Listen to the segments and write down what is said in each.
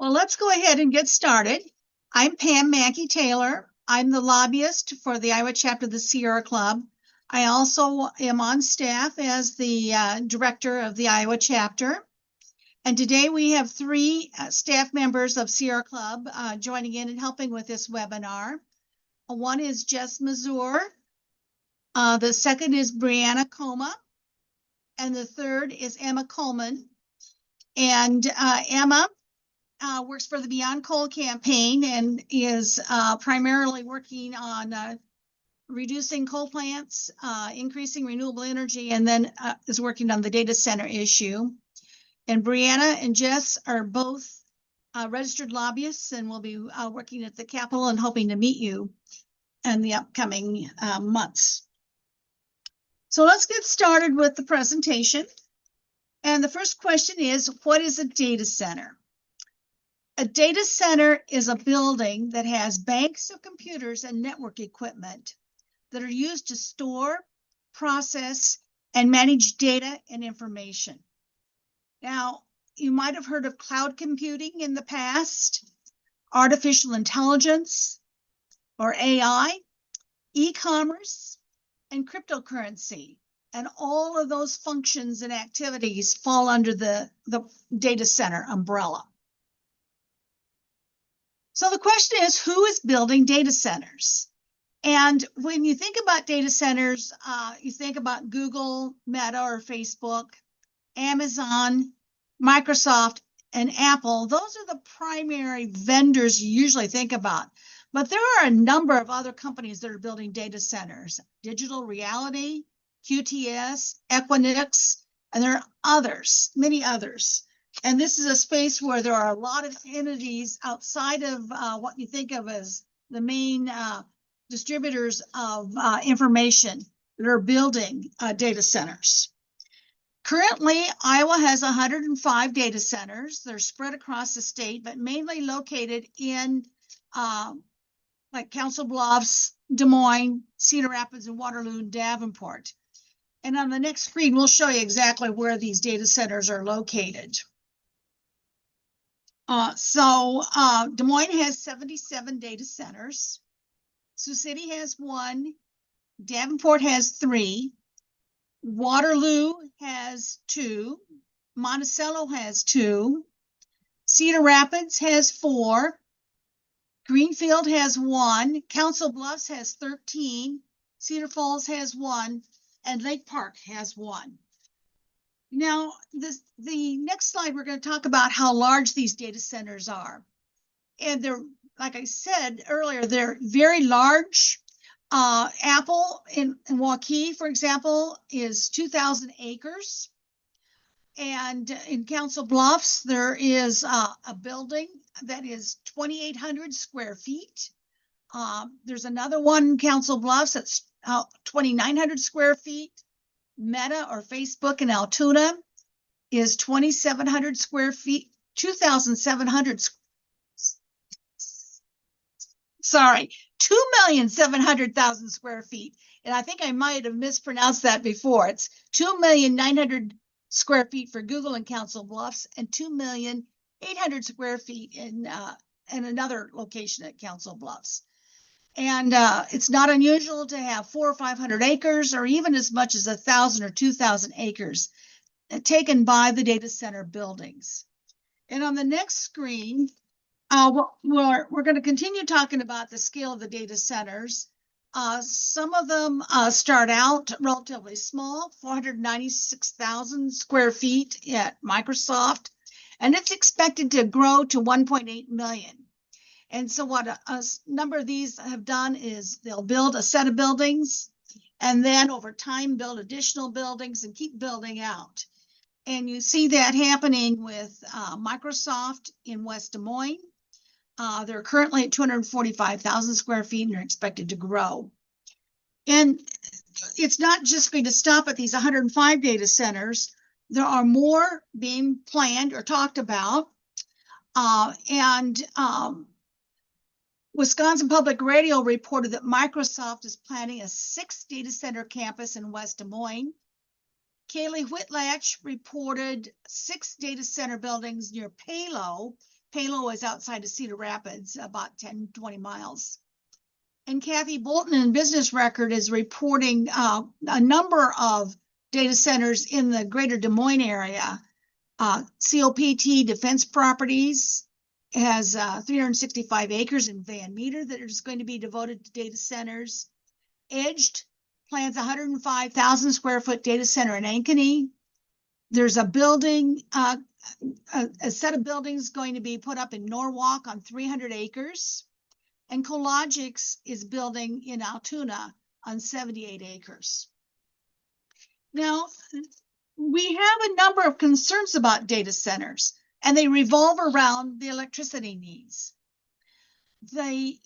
Well, let's go ahead and get started. I'm Pam Mackey Taylor. I'm the lobbyist for the Iowa chapter of the Sierra Club. I also am on staff as the director of the Iowa chapter. And today we have three staff members of Sierra Club joining in and helping with this webinar. One is Jess Mazur. The second is Brianna Coma. And the third is Emma Coleman. And Emma works for the Beyond Coal campaign and is primarily working on reducing coal plants, increasing renewable energy, and then is working on the data center issue. And Brianna and Jess are both registered lobbyists and will be working at the Capitol and hoping to meet you in the upcoming months. So let's get started with the presentation. And the first question is, what is a data center? A data center is a building that has banks of computers and network equipment that are used to store, process, and manage data and information. Now, you might have heard of cloud computing in the past, artificial intelligence, or AI, e-commerce, and cryptocurrency. And all of those functions and activities fall under the data center umbrella. So the question is, who is building data centers? And when you think about data centers, you think about Google, Meta, or Facebook, Amazon, Microsoft, and Apple. Those are the primary vendors you usually think about. But there are a number of other companies that are building data centers. Digital Reality, QTS, Equinix, and there are others, many others. And this is a space where there are a lot of entities outside of what you think of as the main distributors of information that are building data centers. Currently, Iowa has 105 data centers. They're spread across the state, but mainly located in like Council Bluffs, Des Moines, Cedar Rapids, and Waterloo, and Davenport. And on the next screen, we'll show you exactly where these data centers are located. Des Moines has 77 data centers. Sioux City has 1. Davenport has 3. Waterloo has 2. Monticello has 2. Cedar Rapids has 4. Greenfield has 1. Council Bluffs has 13. Cedar Falls has 1. And Lake Park has 1. Now, the next slide, we're going to talk about how large these data centers are. And they're, like I said earlier, they're very large. Apple in Waukee, for example, is 2,000 acres. And in Council Bluffs, there is a building that is 2,800 square feet. There's another one in Council Bluffs that's 2,900 square feet. Meta or Facebook in Altoona is 2,700 square feet, 2,700, sorry, 2,700,000 square feet. And I think I might have mispronounced that before. It's 2,900,000 square feet for Google and Council Bluffs and 2,800,000 square feet in another location at Council Bluffs. And it's not unusual to have 400 or 500 acres or even as much as 1,000 or 2,000 acres taken by the data center buildings. And on the next screen, we're going to continue talking about the scale of the data centers. Some of them start out relatively small, 496,000 square feet at Microsoft, and it's expected to grow to 1.8 million. And so what a number of these have done is they'll build a set of buildings and then over time build additional buildings and keep building out. And you see that happening with Microsoft in West Des Moines. They're currently at 245,000 square feet and are expected to grow. And it's not just going to stop at these 105 data centers. There are more being planned or talked about. Wisconsin Public Radio reported that Microsoft is planning a 6th data center campus in West Des Moines. Kaylee Whitlatch reported 6 data center buildings near Palo Palo is outside of Cedar Rapids, about 10, 20 miles. And Kathy Bolton in Business Record is reporting a number of data centers in the greater Des Moines area. COPT Defense Properties has 365 acres in Van Meter that is going to be devoted to data centers. Edged plans 105,000 square foot data center in Ankeny. There's a building, a set of buildings going to be put up in Norwalk on 300 acres. And Cologix is building in Altoona on 78 acres. Now, we have a number of concerns about data centers, and they revolve around the electricity needs. The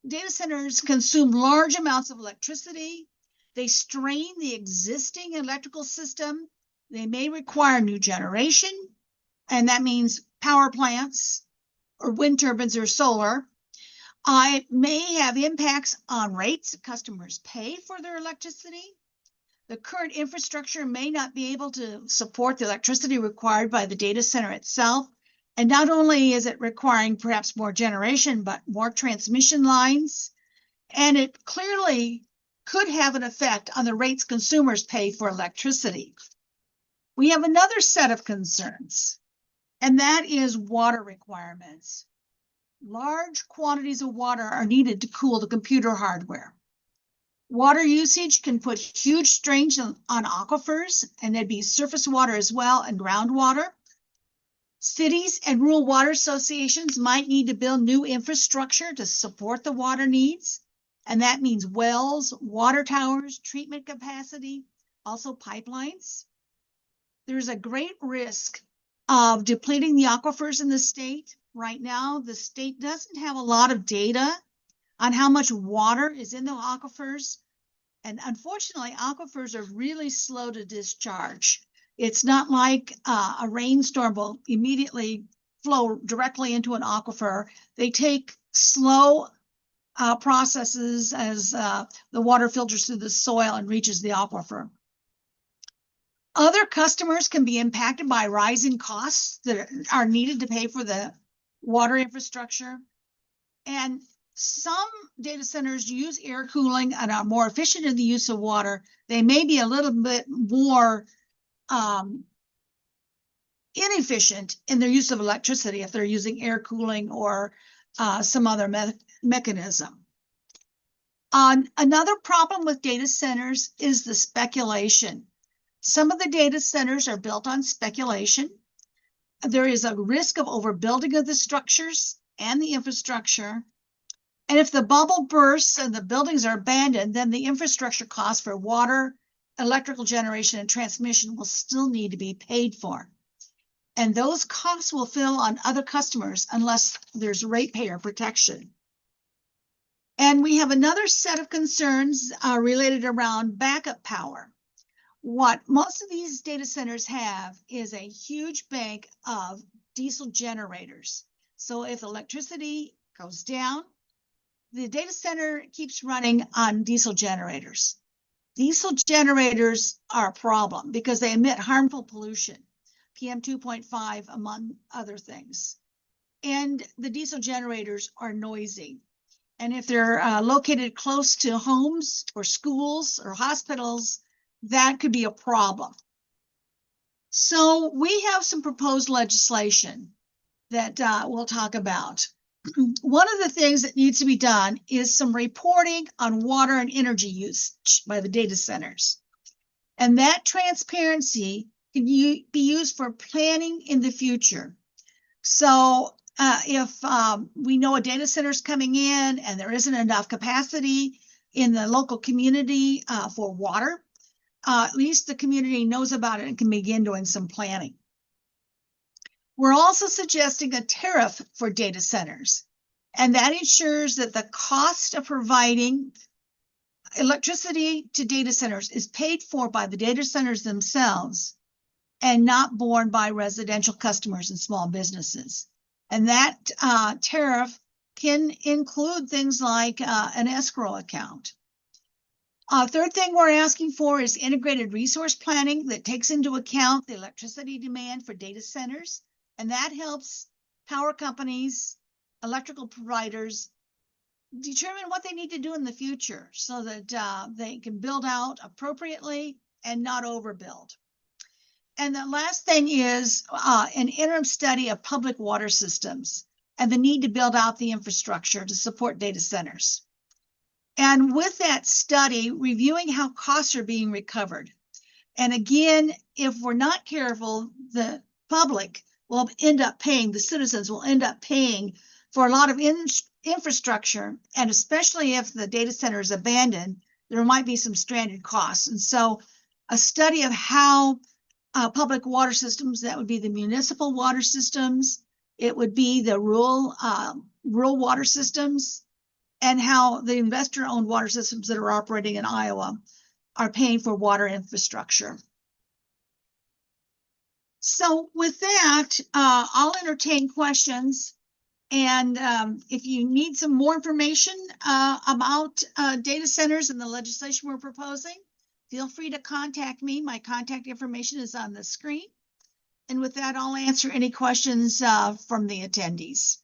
data centers consume large amounts of electricity. They strain the existing electrical system. They may require new generation, and that means power plants or wind turbines or solar. It may have impacts on rates customers pay for their electricity. The current infrastructure may not be able to support the electricity required by the data center itself. And not only is it requiring perhaps more generation, but more transmission lines. And it clearly could have an effect on the rates consumers pay for electricity. We have another set of concerns, and that is water requirements. Large quantities of water are needed to cool the computer hardware. Water usage can put huge strains on aquifers, and there'd be surface water as well and groundwater. Cities and rural water associations might need to build new infrastructure to support the water needs, and that means wells, water towers, treatment capacity, also pipelines. There's a great risk of depleting the aquifers in the state. Right now, the state doesn't have a lot of data on how much water is in the aquifers. And unfortunately, aquifers are really slow to discharge. It's not like a rainstorm will immediately flow directly into an aquifer. They take slow processes as the water filters through the soil and reaches the aquifer. Other customers can be impacted by rising costs that are needed to pay for the water infrastructure. And some data centers use air cooling and are more efficient in the use of water. They may be a little bit more inefficient in their use of electricity if they're using air cooling or some other mechanism. Another problem with data centers is the speculation. Some of the data centers are built on speculation. There is a risk of overbuilding of the structures and the infrastructure. And if the bubble bursts and the buildings are abandoned, then the infrastructure costs for water, electrical generation, and transmission will still need to be paid for. And those costs will fall on other customers unless there's ratepayer protection. And we have another set of concerns related around backup power. What most of these data centers have is a huge bank of diesel generators. So if electricity goes down, the data center keeps running on diesel generators. Diesel generators are a problem because they emit harmful pollution, PM 2.5 among other things. And the diesel generators are noisy. And if they're located close to homes or schools or hospitals, that could be a problem. So we have some proposed legislation that we'll talk about. One of the things that needs to be done is some reporting on water and energy use by the data centers. And that transparency can be used for planning in the future. So if we know a data center is coming in and there isn't enough capacity in the local community for water, at least the community knows about it and can begin doing some planning. We're also suggesting a tariff for data centers, and that ensures that the cost of providing electricity to data centers is paid for by the data centers themselves and not borne by residential customers and small businesses. And that tariff can include things like an escrow account. Third thing we're asking for is integrated resource planning that takes into account the electricity demand for data centers, and that helps power companies, electrical providers determine what they need to do in the future so that they can build out appropriately and not overbuild. And the last thing is an interim study of public water systems and the need to build out the infrastructure to support data centers. And with that study, reviewing how costs are being recovered. And again, if we're not careful, the public will end up paying, the citizens will end up paying for a lot of infrastructure, and especially if the data center is abandoned, there might be some stranded costs. And so a study of how public water systems, that would be the municipal water systems, it would be the rural water systems, and how the investor-owned water systems that are operating in Iowa are paying for water infrastructure. So with that, I'll entertain questions. And if you need some more information about data centers and the legislation we're proposing, feel free to contact me. My contact information is on the screen. And with that, I'll answer any questions from the attendees.